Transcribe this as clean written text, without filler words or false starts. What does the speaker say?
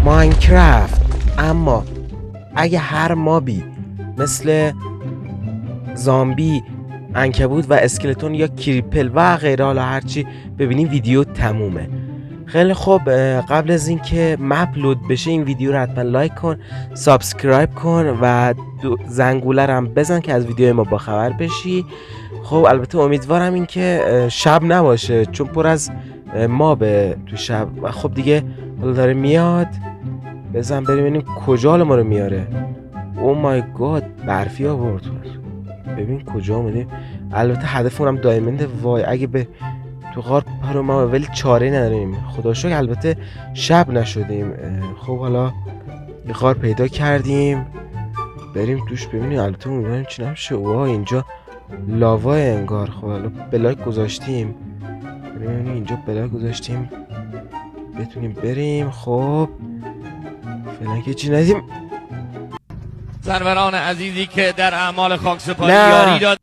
ماینکرافت. اما اگه هر مابی مثل زامبی، عنکبوت و اسکلتون یا کریپل و غیره، حالا هرچی ببینیم ویدیو تمومه. خیلی خوب، قبل از اینکه مپ لود بشه این ویدیو رو حتما لایک کن، سابسکرایب کن و زنگوله رو هم بزن که از ویدیو ما باخبر بشی. خب البته امیدوارم این که شب نباشه چون پر از مابه تو شب. و خب دیگه حالا داره میاد، بزن بریم ببینیم کجا حالا ما رو میاره. او مای گاد، برفی آورد. ببین کجا اومدیم. البته هدفمون هم دایمنده. وای اگه به تو غار پرو ما، ولی چاره نداریم خدا شکر. البته شب نشدیم. خب حالا یه غار پیدا کردیم، بریم توش ببینیم. البته امیدواریم چی نمیشه. وای اینجا لاوا انگار. خب حالا بلاک گذاشتیم، ببینیم اینجا بلاک گذاشتیم بتونیم بریم. خب فعلا که چی ندیم. سروران عزیزی که در اعمال خاکسپاری یاری داد.